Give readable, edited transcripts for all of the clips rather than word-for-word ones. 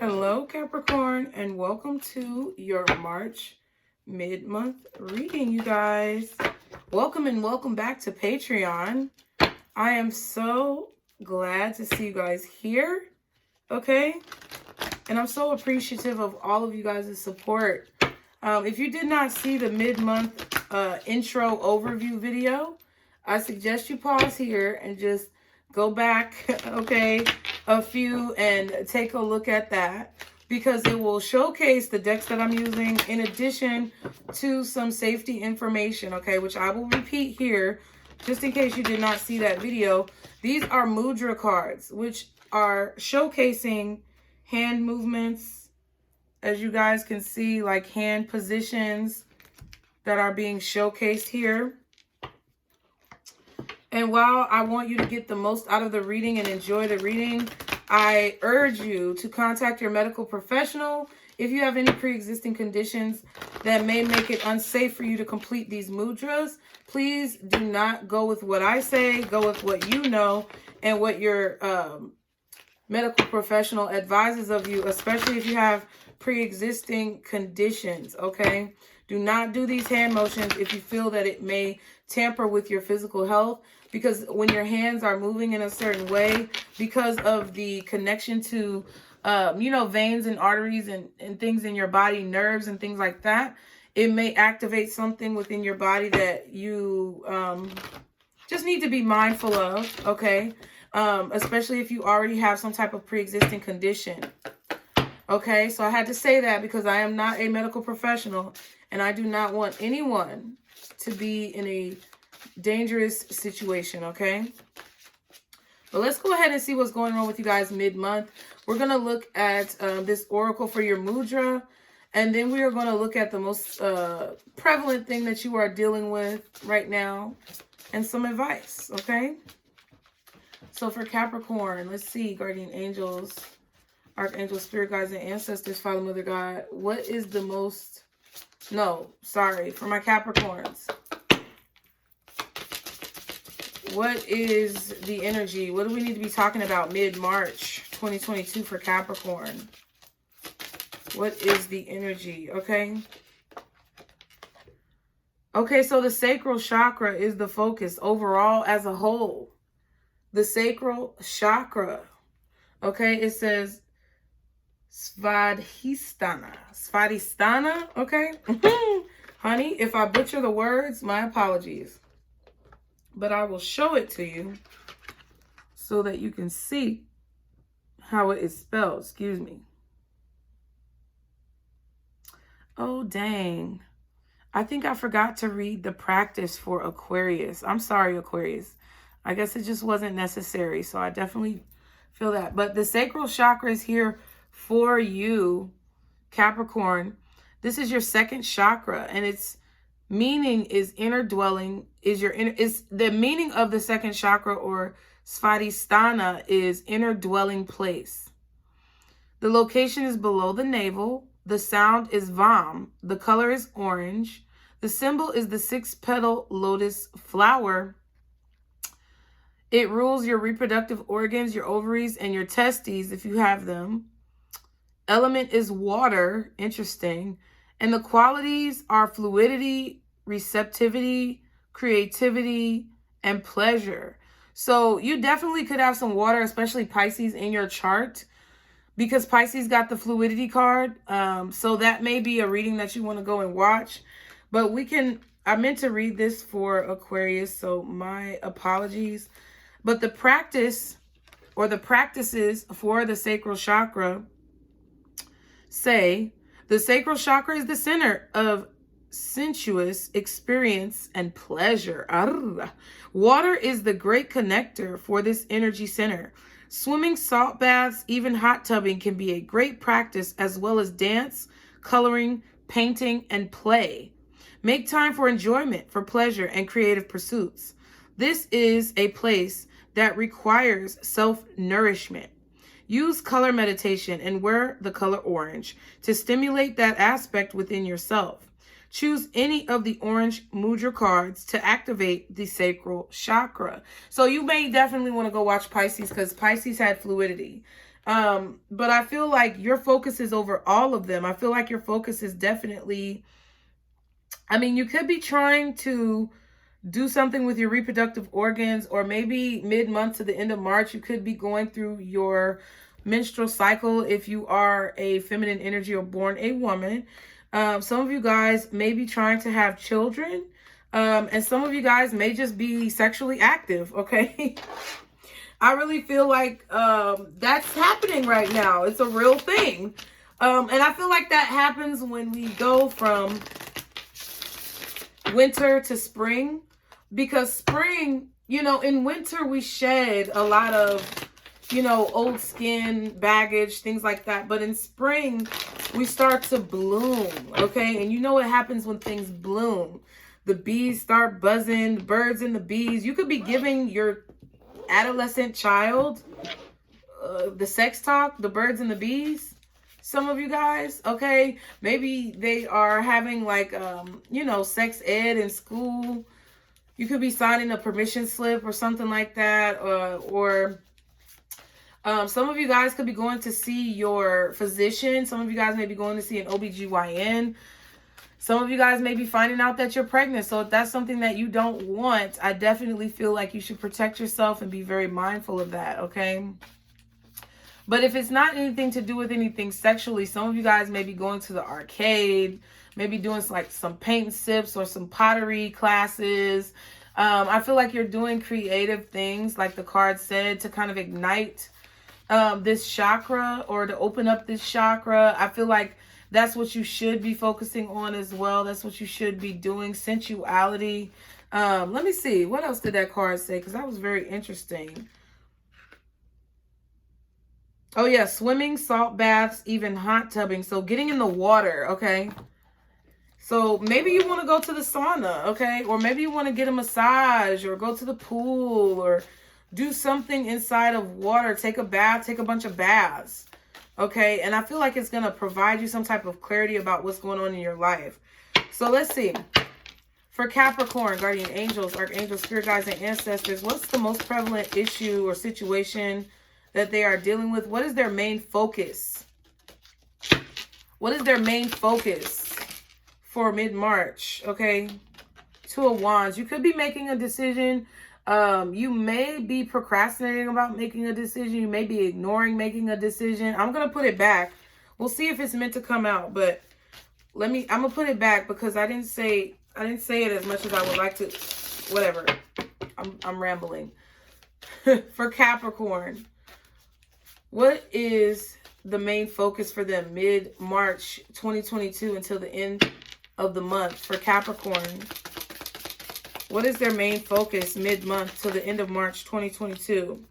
Hello, Capricorn, and welcome to your March mid-month reading, you guys. Welcome and welcome back to Patreon. I am so glad to see you guys here, okay? And I'm so appreciative of all of you guys' support. If you did not see the mid-month intro overview video, I suggest you pause here and just go back, okay, a few and take a look at that, because it will showcase the decks that I'm using in addition to some safety information, okay, which I will repeat here just in case you did not see that video. These are mudra cards, which are showcasing hand movements, as you guys can see, like hand positions that are being showcased here. And while I want you to get the most out of the reading and enjoy the reading, I urge you to contact your medical professional if you have any pre-existing conditions that may make it unsafe for you to complete these mudras. Please do not go with what I say. Go with what you know and what your medical professional advises of you, especially if you have pre-existing conditions, okay? Do not do these hand motions if you feel that it may tamper with your physical health, because when your hands are moving in a certain way, because of the connection to, veins and arteries and things in your body, nerves and things like that, it may activate something within your body that you just need to be mindful of, okay? Especially if you already have some type of pre-existing condition. Okay, so I had to say that because I am not a medical professional and I do not want anyone to be in a dangerous situation, okay? But let's go ahead and see what's going on with you guys mid-month. We're going to look at this oracle for your mudra, and then we are going to look at the most prevalent thing that you are dealing with right now and some advice, okay? So for Capricorn, let's see, guardian angels, archangels, spirit guides, and ancestors, Father, Mother, God. What is the most... No, sorry, for my Capricorns. What is the energy? What do we need to be talking about mid-March 2022 for Capricorn? What is the energy? Okay. Okay, so the sacral chakra is the focus overall as a whole. The sacral chakra. Okay, it says Svadhisthana. Svadhisthana, okay? Honey, if I butcher the words, my apologies. But I will show it to you so that you can see how it is spelled. Excuse me. Oh, dang. I think I forgot to read the practice for Aquarius. I'm sorry, Aquarius. I guess it just wasn't necessary. So I definitely feel that. But the sacral chakra is here for you, Capricorn. This is your second chakra, and its meaning is inner dwelling. Is the meaning of the second chakra, or Svadhisthana, is inner dwelling place. The location is below the navel. The sound is Vam. The color is orange. The symbol is the 6-petal lotus flower. It rules your reproductive organs, your ovaries, and your testes if you have them. Element is water. Interesting. And the qualities are fluidity, receptivity, creativity, and pleasure. So you definitely could have some water, especially Pisces, in your chart, because Pisces got the fluidity card. So that may be a reading that you want to go and watch. But I meant to read this for Aquarius, so my apologies. But the practice, or the practices for the sacral chakra, say the sacral chakra is the center of sensuous experience and pleasure. Water is the great connector for this energy center. Swimming, salt baths, even hot tubbing can be a great practice, as well as dance, coloring, painting, and play. Make time for enjoyment, for pleasure, and creative pursuits. This is a place that requires self-nourishment. Use color meditation and wear the color orange to stimulate that aspect within yourself. Choose any of the orange mudra cards to activate the sacral chakra. So you may definitely want to go watch Pisces, because Pisces had fluidity. But I feel like your focus is over all of them. I feel like your focus is definitely, I mean, you could be trying to do something with your reproductive organs, or maybe mid-month to the end of March, you could be going through your menstrual cycle if you are a feminine energy or born a woman. Some of you guys may be trying to have children, and some of you guys may just be sexually active, okay? I really feel like that's happening right now. It's a real thing. And I feel like that happens when we go from winter to spring, because spring, you know, in winter we shed a lot of, you know, old skin, baggage, things like that. But in spring, we start to bloom, okay? And you know what happens when things bloom? The bees start buzzing, the birds and the bees. You could be giving your adolescent child the sex talk, the birds and the bees. Some of you guys, okay? Maybe they are having like, you know, sex ed in school. You could be signing a permission slip or something like that. Or some of you guys could be going to see your physician. Some of you guys may be going to see an OBGYN. Some of you guys may be finding out that you're pregnant. So if that's something that you don't want, I definitely feel like you should protect yourself and be very mindful of that, okay? But if it's not anything to do with anything sexually, some of you guys may be going to the arcade, maybe doing like some paint and sips or some pottery classes. I feel like you're doing creative things, like the card said, to kind of ignite this chakra, or to open up this chakra. I feel like that's what you should be focusing on as well. That's what you should be doing. Sensuality. Let me see. What else did that card say? Because that was very interesting. Oh, yeah. Swimming, salt baths, even hot tubbing. So getting in the water, okay? So maybe you want to go to the sauna, okay? Or maybe you want to get a massage, or go to the pool, or do something inside of water. Take a bath, take a bunch of baths. Okay, and I feel like it's going to provide you some type of clarity about what's going on in your life. So let's see. For Capricorn, guardian angels, archangels, spirit guides, and ancestors, what's the most prevalent issue or situation that they are dealing with? What is their main focus? What is their main focus for mid-March? Okay, Two of Wands. You could be making a decision. You may be procrastinating about making a decision. You may be ignoring making a decision. I'm going to put it back. We'll see if it's meant to come out, but I'm going to put it back because I didn't say it as much as I would like to. Whatever. I'm rambling. For Capricorn, what is the main focus for them mid-March 2022 until the end of the month? For Capricorn, what is their main focus mid-month till the end of March 2022?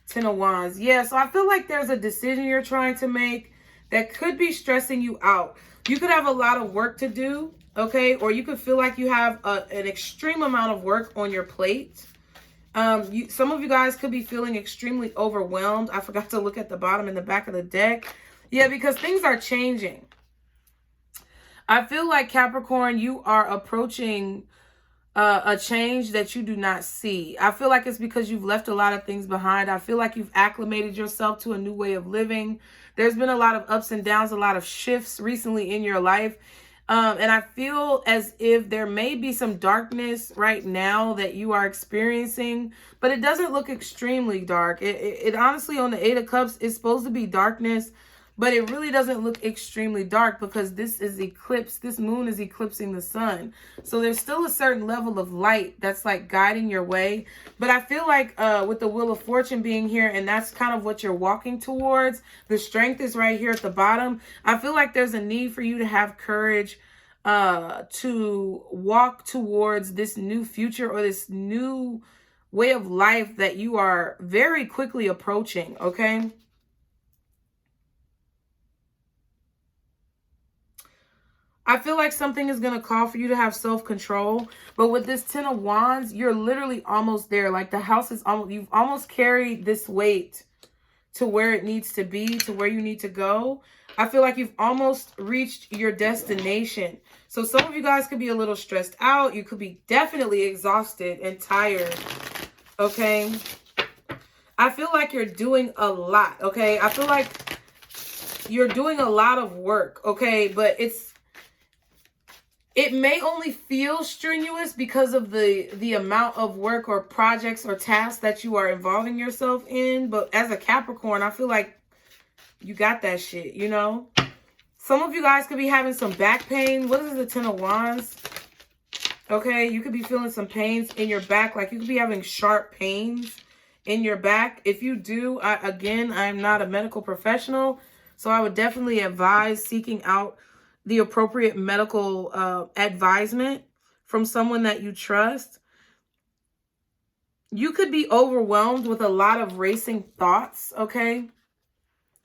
Ten of Wands. Yeah, so I feel like there's a decision you're trying to make that could be stressing you out. You could have a lot of work to do, okay? Or you could feel like you have an extreme amount of work on your plate. Some of you guys could be feeling extremely overwhelmed. I forgot to look at the bottom and the back of the deck. Yeah, because things are changing. I feel like Capricorn, you are approaching a change that you do not see. I feel like it's because you've left a lot of things behind. I feel like you've acclimated yourself to a new way of living. There's been a lot of ups and downs, a lot of shifts recently in your life. And I feel as if there may be some darkness right now that you are experiencing, but it doesn't look extremely dark. It honestly, on the Eight of Cups, is supposed to be darkness, but it really doesn't look extremely dark because this is eclipse. This moon is eclipsing the sun. So there's still a certain level of light that's like guiding your way. But I feel like with the Wheel of Fortune being here, and that's kind of what you're walking towards, the strength is right here at the bottom. I feel like there's a need for you to have courage to walk towards this new future or this new way of life that you are very quickly approaching, okay? I feel like something is going to call for you to have self-control. But with this Ten of Wands, you're literally almost there. Like the house is almost, you've almost carried this weight to where it needs to be, to where you need to go. I feel like you've almost reached your destination. So some of you guys could be a little stressed out. You could be definitely exhausted and tired. Okay. I feel like you're doing a lot, okay? I feel like you're doing a lot of work, okay? But it may only feel strenuous because of the amount of work or projects or tasks that you are involving yourself in. But as a Capricorn, I feel like you got that shit, you know? Some of you guys could be having some back pain. What is the Ten of Wands? Okay, you could be feeling some pains in your back. Like you could be having sharp pains in your back. If you do, again, I'm not a medical professional, so I would definitely advise seeking out the appropriate medical advisement from someone that you trust. You could be overwhelmed with a lot of racing thoughts, okay?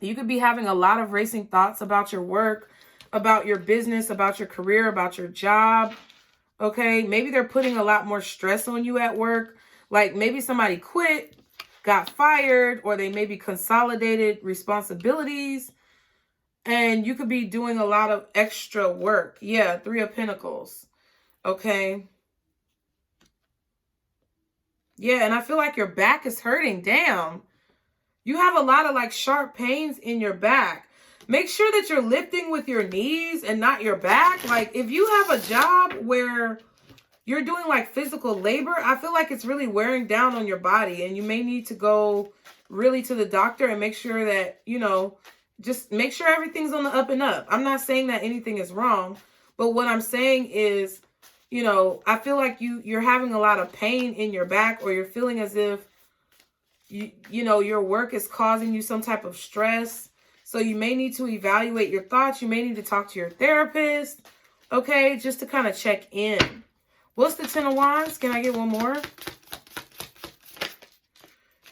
You could be having a lot of racing thoughts about your work, about your business, about your career, about your job, okay? Maybe they're putting a lot more stress on you at work. Like maybe somebody quit, got fired, or they maybe consolidated responsibilities. And you could be doing a lot of extra work. Yeah, Three of Pentacles. Okay. Yeah, and I feel like your back is hurting. Damn. You have a lot of like sharp pains in your back. Make sure that you're lifting with your knees and not your back. Like if you have a job where you're doing like physical labor, I feel like it's really wearing down on your body. And you may need to go really to the doctor and make sure that, you know, just make sure everything's on the up and up. I'm not saying that anything is wrong, but what I'm saying is, you know, I feel like you're having a lot of pain in your back, or you're feeling as if, you know, your work is causing you some type of stress. So you may need to evaluate your thoughts. You may need to talk to your therapist, okay, just to kind of check in. What's the Ten of Wands? Can I get one more?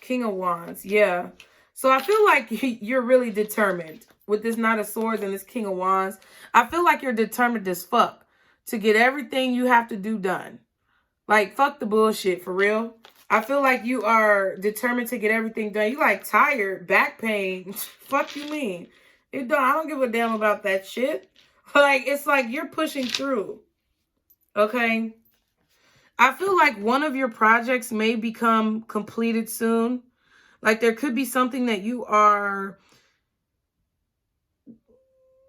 King of Wands, yeah. So I feel like you're really determined with this Knight of Swords and this King of Wands. I feel like you're determined as fuck to get everything you have to do done. Like, fuck the bullshit, for real. I feel like you are determined to get everything done. You like tired, back pain. Fuck you mean? I don't give a damn about that shit. Like, it's like you're pushing through. Okay? I feel like one of your projects may become completed soon. Like there could be something that you are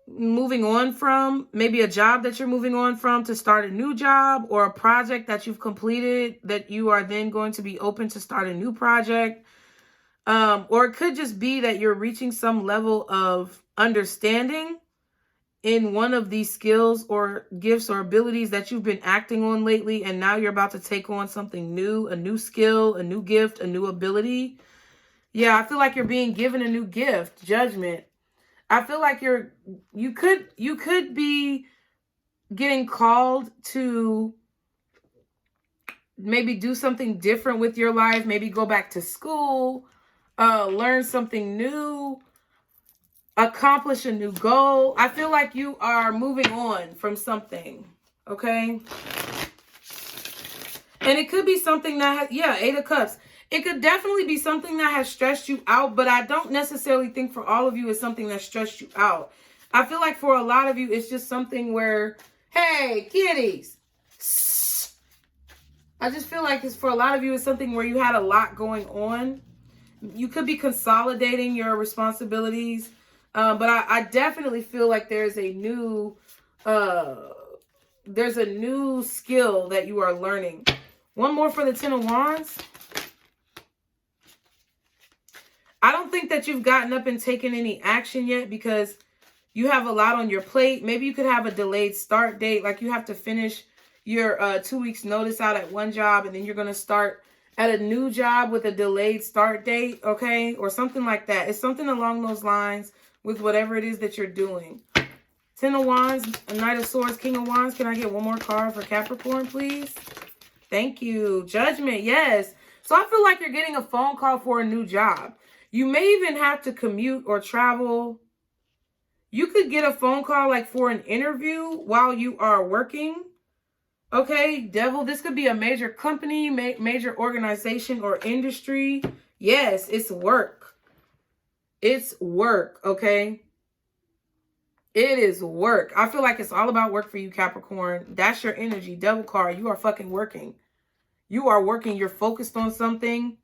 moving on from, maybe a job that you're moving on from to start a new job, or a project that you've completed that you are then going to be open to start a new project. Or it could just be that you're reaching some level of understanding in one of these skills or gifts or abilities that you've been acting on lately, and now you're about to take on something new, a new skill, a new gift, a new ability. Yeah, I feel like you're being given a new gift, Judgment. I feel like you could be getting called to maybe do something different with your life, maybe go back to school, learn something new, accomplish a new goal. I feel like you are moving on from something, okay? And it could be something that has, yeah, Eight of Cups. It could definitely be something that has stressed you out, but I don't necessarily think for all of you it's something that stressed you out. I feel like for a lot of you, it's just something where, hey, kitties. I just feel like it's for a lot of you, it's something where you had a lot going on. You could be consolidating your responsibilities, but I definitely feel like there's a new skill that you are learning. One more for the Ten of Wands. I don't think that you've gotten up and taken any action yet because you have a lot on your plate. Maybe you could have a delayed start date. Like you have to finish your 2 weeks notice out at one job, and then you're going to start at a new job with a delayed start date, okay? Or something like that. It's something along those lines with whatever it is that you're doing. Ten of Wands, a Knight of Swords, King of Wands. Can I get one more card for Capricorn, please? Thank you. Judgment, yes. So I feel like you're getting a phone call for a new job. You may even have to commute or travel. You could get a phone call like for an interview while you are working. Okay, Devil, this could be a major company, major organization or industry. Yes, it's work. It's work, okay? It is work. I feel like it's all about work for you, Capricorn. That's your energy. Devil card, you are fucking working. You are working. You're focused on something.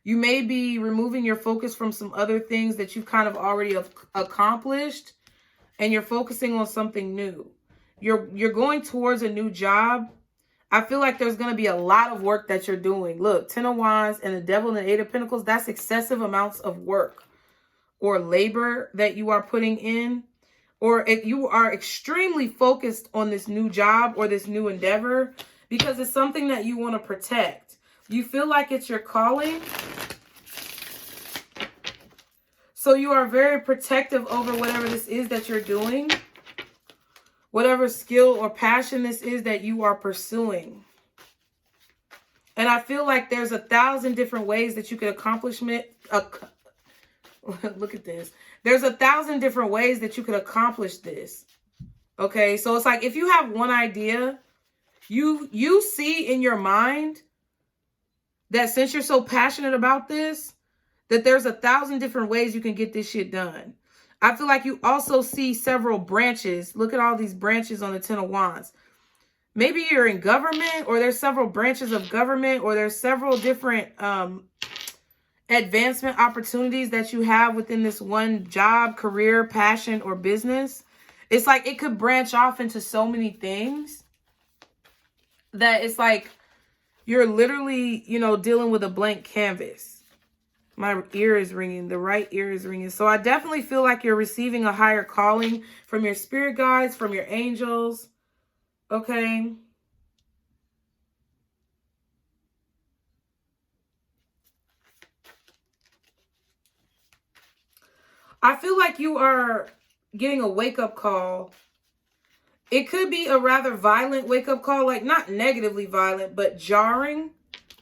You may be removing your focus from some other things that you've kind of already accomplished, and you're focusing on something new. You're going towards a new job. I feel like there's going to be a lot of work that you're doing. Look, 10 of Wands and the Devil and the 8 of Pentacles, that's excessive amounts of work or labor that you are putting in. Or if you are extremely focused on this new job or this new endeavor because it's something that you want to protect. You feel like it's your calling. So you are very protective over whatever this is that you're doing. Whatever skill or passion this is that you are pursuing. And I feel like there's 1,000 different ways that you could accomplish it. Look at this. There's 1,000 different ways that you could accomplish this. Okay, so it's like if you have one idea, you see in your mind that since you're so passionate about this, that there's 1,000 different ways you can get this shit done. I feel like you also see several branches. Look at all these branches on the 10 of Wands. Maybe you're in government, or there's several branches of government, or there's several different advancement opportunities that you have within this one job, career, passion, or business. It's like it could branch off into so many things that it's like you're literally, you know, dealing with a blank canvas. My ear is ringing. The right ear is ringing. So I definitely feel like you're receiving a higher calling from your spirit guides, from your angels. Okay. I feel like you are getting a wake-up call. It could be a rather violent wake-up call, like not negatively violent, but jarring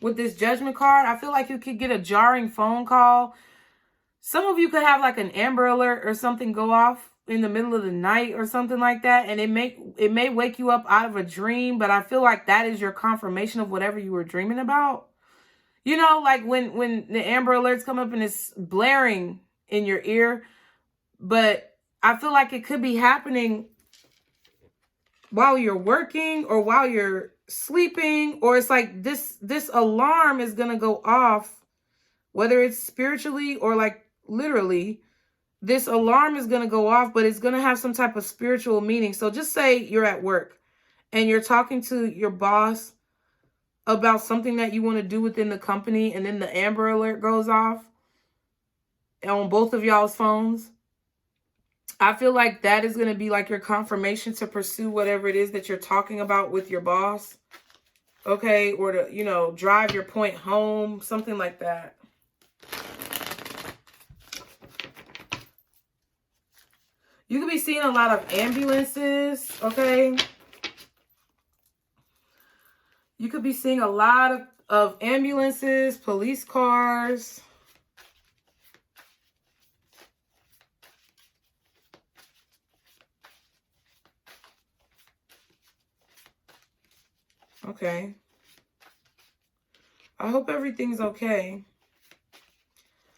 with this Judgment card. I feel like you could get a jarring phone call. Some of you could have like an Amber Alert or something go off in the middle of the night or something like that. And it may wake you up out of a dream, but I feel like that is your confirmation of whatever you were dreaming about. You know, like when the Amber Alerts come up and it's blaring in your ear, but I feel like it could be happening while you're working or while you're sleeping, or it's like this alarm is going to go off, whether it's spiritually or like literally. This alarm is going to go off, but it's going to have some type of spiritual meaning. So just say you're at work and you're talking to your boss about something that you want to do within the company, and then the Amber Alert goes off on both of y'all's phones. I feel like that is going to be like your confirmation to pursue whatever it is that you're talking about with your boss. Okay, or to, you know, drive your point home, something like that. You could be seeing a lot of ambulances, okay? You could be seeing a lot of ambulances, police cars. Okay. I hope everything's okay.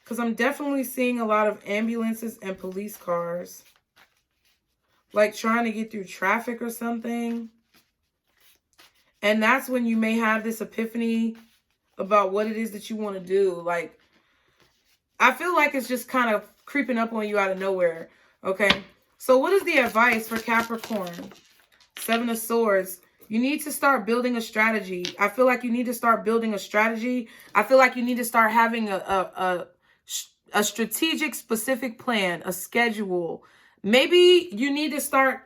Because I'm definitely seeing a lot of ambulances and police cars. Like trying to get through traffic or something. And that's when you may have this epiphany about what it is that you want to do. Like, I feel like it's just kind of creeping up on you out of nowhere. Okay. So what is the advice for Capricorn? 7 of Swords. You need to start building a strategy. I feel like you need to start building a strategy. I feel like you need to start having a strategic, specific plan, a schedule. Maybe you need to start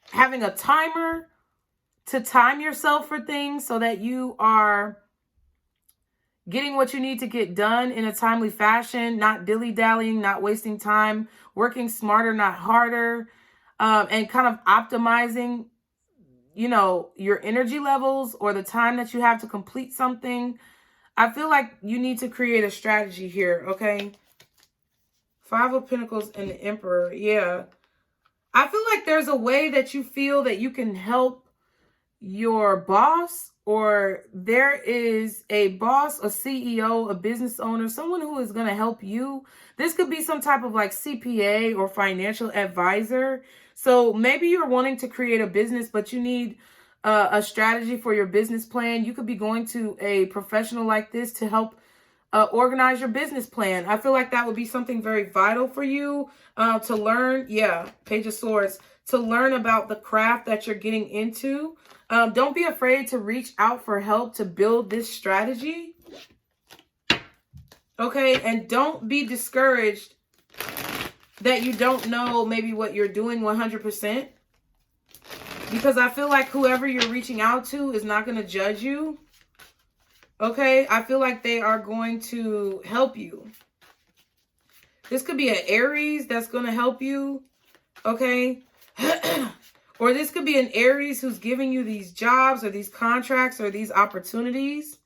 having a timer to time yourself for things so that you are getting what you need to get done in a timely fashion, not dilly-dallying, not wasting time, working smarter, not harder, and kind of optimizing, you know, your energy levels or the time that you have to complete something. I feel like you need to create a strategy here, okay? 5 of Pentacles and the Emperor. Yeah. I feel like there's a way that you feel that you can help your boss, or there is a boss, a CEO, a business owner, someone who is going to help you. This could be some type of like CPA or financial advisor. So maybe you're wanting to create a business, but you need a strategy for your business plan. You could be going to a professional like this to help Organize your business plan. I feel like that would be something very vital for you to learn. Yeah, Page of Swords. To learn about the craft that you're getting into. Don't be afraid to reach out for help to build this strategy. Okay, and don't be discouraged that you don't know maybe what you're doing 100%. Because I feel like whoever you're reaching out to is not going to judge you. Okay, I feel like they are going to help you. This could be an Aries that's going to help you. Okay. Or this could be an Aries who's giving you these jobs or these contracts or these opportunities.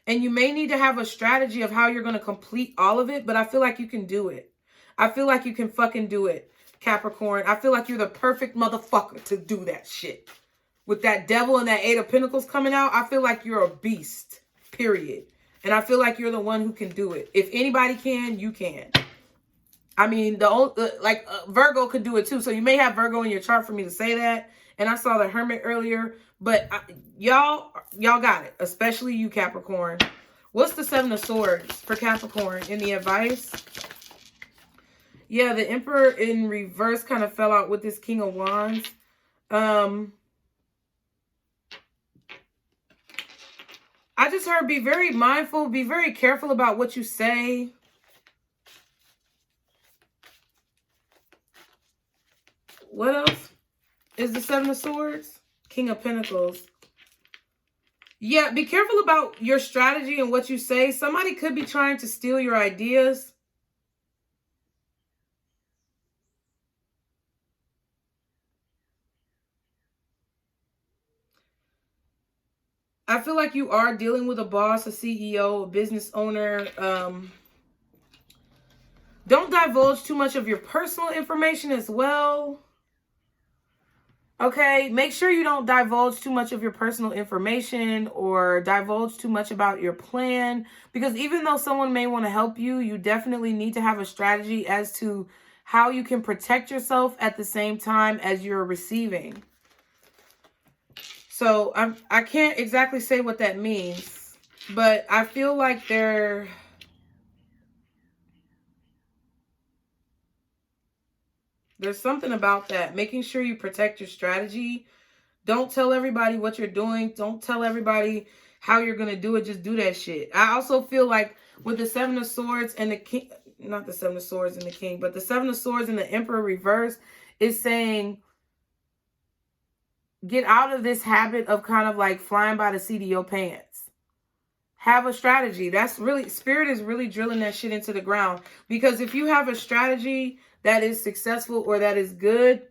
And you may need to have a strategy of how you're going to complete all of it. But I feel like you can do it. I feel like you can fucking do it, Capricorn. I feel like you're the perfect motherfucker to do that shit. With that devil and that Eight of Pentacles coming out, I feel like you're a beast, period. And I feel like you're the one who can do it. If anybody can, you can. I mean, Virgo could do it too. So you may have Virgo in your chart for me to say that. And I saw the Hermit earlier. But y'all got it. Especially you, Capricorn. What's the Seven of Swords for Capricorn in the advice? Yeah, the Emperor in reverse kind of fell out with this King of Wands. I just heard be very mindful. Be very careful about what you say. What else is the Seven of Swords? King of Pentacles. Yeah, be careful about your strategy and what you say. Somebody could be trying to steal your ideas. I feel like you are dealing with a boss, a CEO, a business owner. Don't divulge too much of your personal information as well. Okay, make sure you don't divulge too much of your personal information or divulge too much about your plan. Because even though someone may want to help you, you definitely need to have a strategy as to how you can protect yourself at the same time as you're receiving. So I can't exactly say what that means, but I feel like there's something about that. Making sure you protect your strategy. Don't tell everybody what you're doing. Don't tell everybody how you're going to do it. Just do that shit. I also feel like with the Seven of Swords and the King, not the Seven of Swords and the King, but the Seven of Swords and the Emperor reverse is saying, get out of this habit of kind of like flying by the seat of your pants. Have a strategy. That's really, Spirit is really drilling that shit into the ground. Because if you have a strategy that is successful or that is good,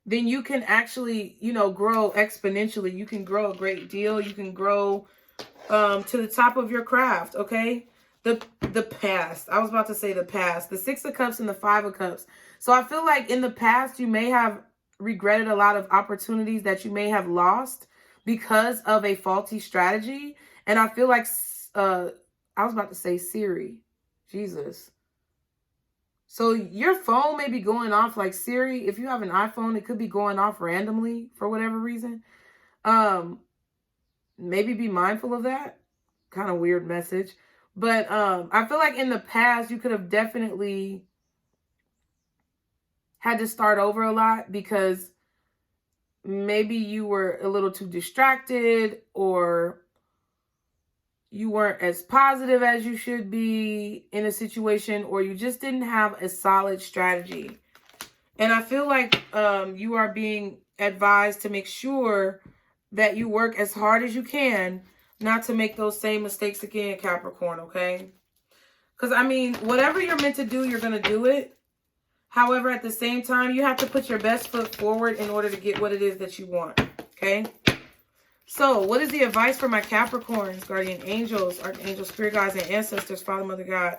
then you can actually, you know, grow exponentially. You can grow a great deal. You can grow to the top of your craft, okay? The past. I was about to say the past. The Six of Cups and the Five of Cups. So I feel like in the past, you may have regretted a lot of opportunities that you may have lost because of a faulty strategy. And I feel like, I was about to say Siri. Jesus. So your phone may be going off like Siri. If you have an iPhone, it could be going off randomly for whatever reason. Maybe be mindful of that. Kind of weird message. But I feel like in the past, you could have definitely had to start over a lot because maybe you were a little too distracted or you weren't as positive as you should be in a situation, or you just didn't have a solid strategy. And I feel like you are being advised to make sure that you work as hard as you can not to make those same mistakes again, Capricorn, okay? Because, I mean, whatever you're meant to do, you're going to do it. However, at the same time, you have to put your best foot forward in order to get what it is that you want, okay? So, what is the advice for my Capricorns, guardian angels, archangels, spirit guides, and ancestors, Father, Mother, God?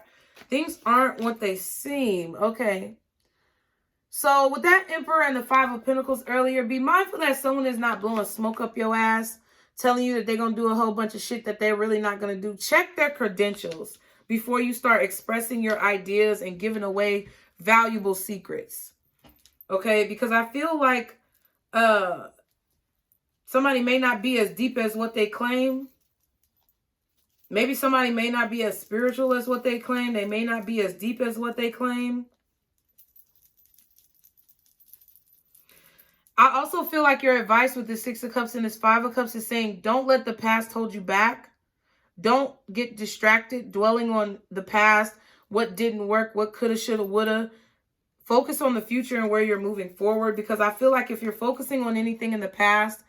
Things aren't what they seem, okay? So, with that Emperor and the Five of Pentacles earlier, be mindful that someone is not blowing smoke up your ass, telling you that they're going to do a whole bunch of shit that they're really not going to do. Check their credentials before you start expressing your ideas and giving away valuable secrets. Okay? Because I feel like somebody may not be as deep as what they claim. Maybe somebody may not be as spiritual as what they claim. They may not be as deep as what they claim. I also feel like your advice with the Six of Cups and this Five of Cups is saying, don't let the past hold you back. Don't get distracted dwelling on the past, what didn't work, what coulda, shoulda, woulda. Focus on the future and where you're moving forward, because I feel like if you're focusing on anything in the past,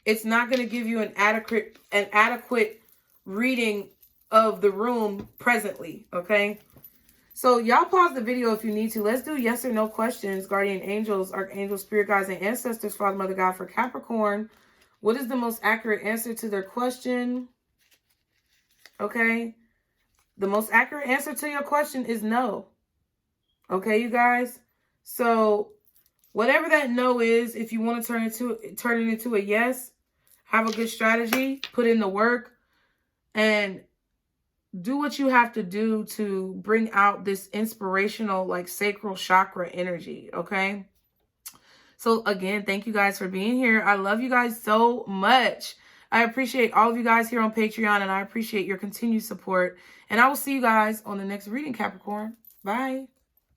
it's not going to give you an adequate reading of the room presently, okay? So y'all pause the video if you need to. Let's do yes or no questions. Guardian angels, archangels, spirit guides, and ancestors, Father, Mother, God, for Capricorn. What is the most accurate answer to their question? Okay. The most accurate answer to your question is no. Okay, you guys? So whatever that no is, if you want to turn it into a yes, have a good strategy, put in the work, and do what you have to do to bring out this inspirational, like, sacral chakra energy, okay? So again, thank you guys for being here. I love you guys so much. I appreciate all of you guys here on Patreon, and I appreciate your continued support. And I will see you guys on the next reading, Capricorn. Bye.